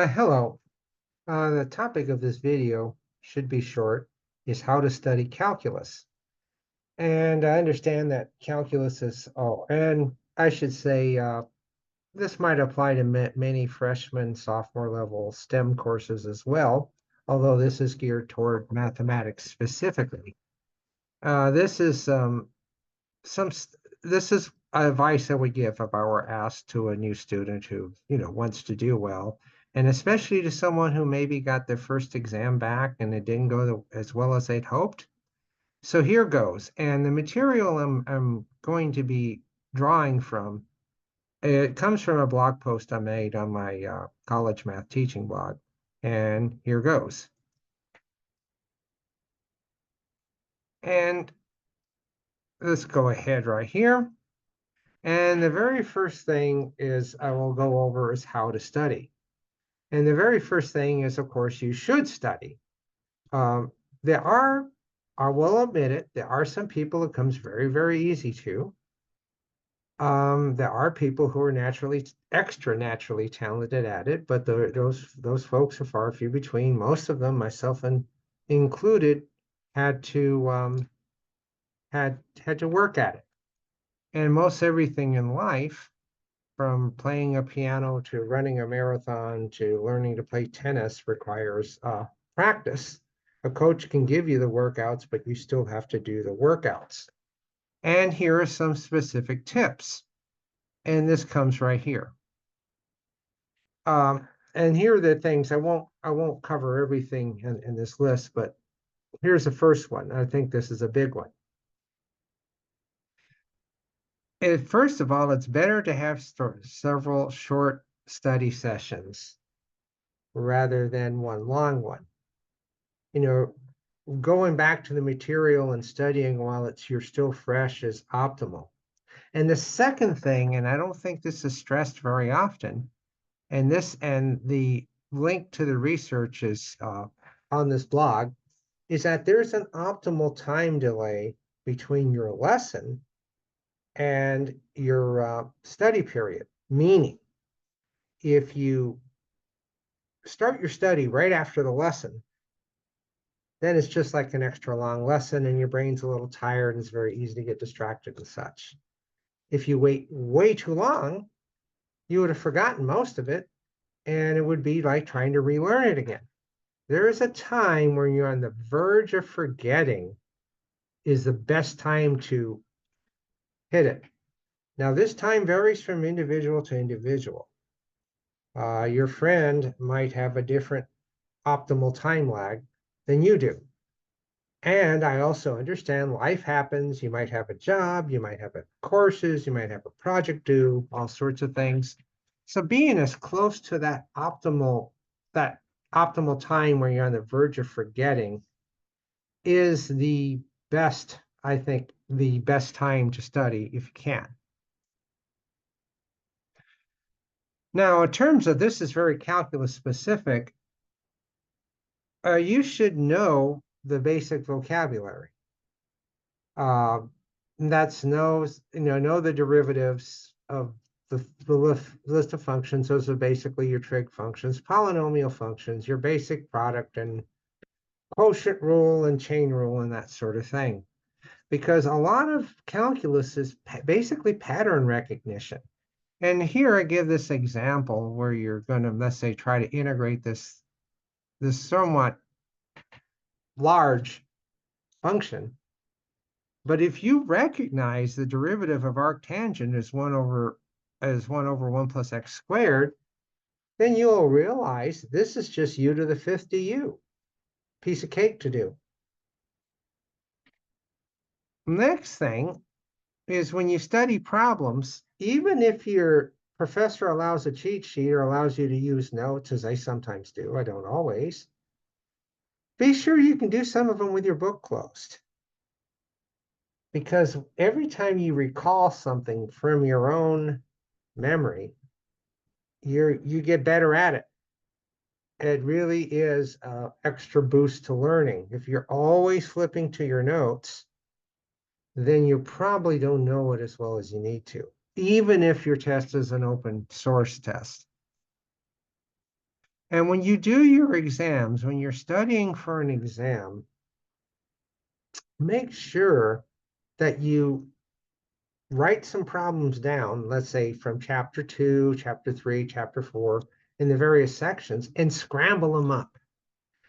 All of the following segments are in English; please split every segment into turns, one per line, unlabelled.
Hello. The topic of this video should be short, is how to study calculus. And I understand that calculus is, and I should say this might apply to many freshman, sophomore level STEM courses as well, although this is geared toward mathematics specifically. This is some, this is advice that we give if I were asked to a new student who, wants to do well, and especially to someone who maybe got their first exam back and it didn't go as well as they'd hoped. So here goes. And the material I'm going to be drawing from, it comes from a blog post I made on my college math teaching blog. And here goes. And let's go ahead right here. And the very first thing is I will go over is how to study. And the very first thing is, of course, you should study. Um, there are, I will admit it, there are some people it comes very, very easy to. There are people who are extra naturally talented at it, but those folks are far few between. Most of them, myself included, had to had to work at it. And most everything in life, from playing a piano to running a marathon to learning to play tennis, requires practice. A coach can give you the workouts, but you still have to do the workouts. And here are some specific tips. And this comes right here. And here are the things I won't cover everything in this list, but here's the first one. I think this is a big one. First of all, it's better to have several short study sessions rather than one long one. You know, going back to the material and studying while you're still fresh is optimal. And the second thing, and I don't think this is stressed very often, and the link to the research is on this blog, is that there's an optimal time delay between your lesson and your study period. Meaning, if you start your study right after the lesson, then it's just like an extra long lesson and your brain's a little tired and it's very easy to get distracted and such. If you wait way too long, you would have forgotten most of it and it would be like trying to relearn it again. There is a time when you're on the verge of forgetting is the best time to hit it. Now, this time varies from individual to individual. Your friend might have a different optimal time lag than you do. And I also understand life happens. You might have a job, you might have courses, you might have a project due, all sorts of things. So being as close to that optimal time where you're on the verge of forgetting is the best, I think, the best time to study if you can. Now, in terms of this is very calculus specific, you should know the basic vocabulary. Uh, that's know the derivatives of the list of functions. Those are basically your trig functions, polynomial functions, your basic product and quotient rule and chain rule and that sort of thing. Because a lot of calculus is basically pattern recognition. And here I give this example where you're going to, let's say, try to integrate this somewhat large function. But if you recognize the derivative of arctangent as 1 over 1 plus x squared, then you'll realize this is just u to the 5th du. Piece of cake to do. Next thing is when you study problems, even if your professor allows a cheat sheet or allows you to use notes, as I sometimes do, I don't always, be sure you can do some of them with your book closed. Because every time you recall something from your own memory, you get better at it. It really is an extra boost to learning. If you're always flipping to your notes, then you probably don't know it as well as you need to, even if your test is an open source test. And when you do your exams, when you're studying for an exam, make sure that you write some problems down, let's say from chapter 2, chapter 3, chapter 4, in the various sections, and scramble them up.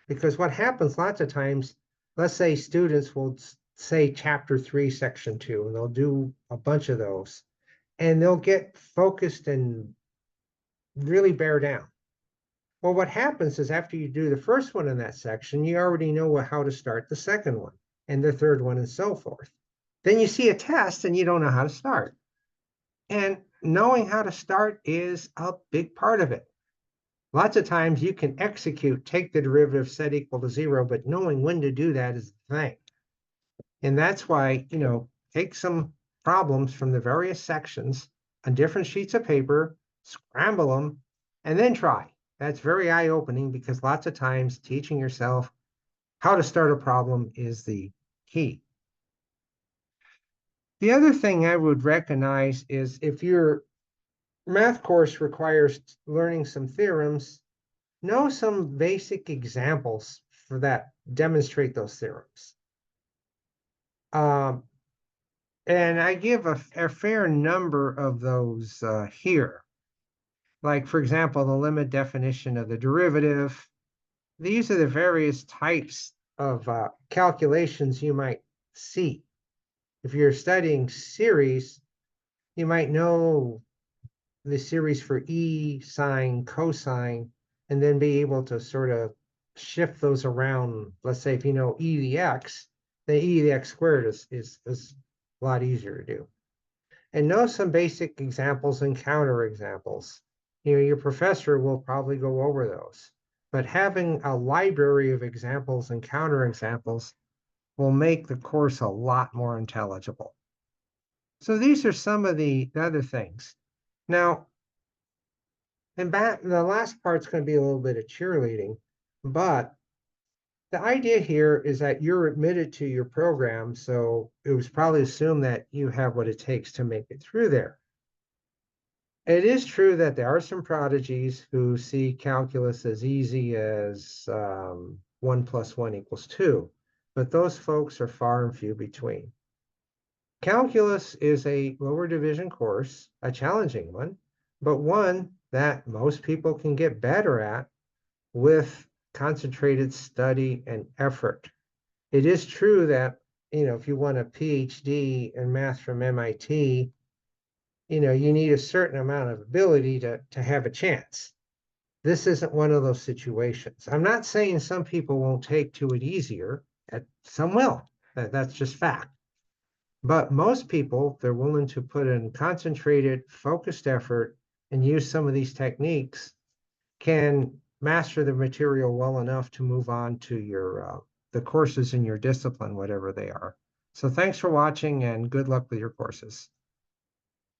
Because what happens lots of times, let's say students will say chapter 3, section 2, and they'll do a bunch of those, and they'll get focused and really bear down. Well, what happens is after you do the first one in that section, you already know how to start the second one and the third one and so forth. Then you see a test and you don't know how to start. And knowing how to start is a big part of it. Lots of times you can execute, take the derivative, set equal to 0, but knowing when to do that is the thing. And that's why, take some problems from the various sections on different sheets of paper, scramble them, and then try. That's very eye-opening because lots of times teaching yourself how to start a problem is the key. The other thing I would recognize is if your math course requires learning some theorems, know some basic examples for that, demonstrate those theorems. And I give a fair number of those here. Like, for example, the limit definition of the derivative. These are the various types of calculations you might see. If you're studying series, you might know the series for e, sine, cosine, and then be able to sort of shift those around. Let's say if you know e to the x, then e to the x squared is a lot easier to do. And know some basic examples and counter examples. Your professor will probably go over those. But having a library of examples and counter examples will make the course a lot more intelligible. So these are some of the other things. Now, and the last part's going to be a little bit of cheerleading, but the idea here is that you're admitted to your program, so it was probably assumed that you have what it takes to make it through there. It is true that there are some prodigies who see calculus as easy as 1 + 1 = 2, but those folks are far and few between. Calculus is a lower division course, a challenging one, but one that most people can get better at with concentrated study and effort. It is true that, if you want a PhD in math from MIT, you need a certain amount of ability to have a chance. This isn't one of those situations. I'm not saying some people won't take to it easier, some will. That's just fact. But most people, they're willing to put in concentrated, focused effort and use some of these techniques, can master the material well enough to move on to your the courses in your discipline, whatever they are. So thanks for watching and good luck with your courses.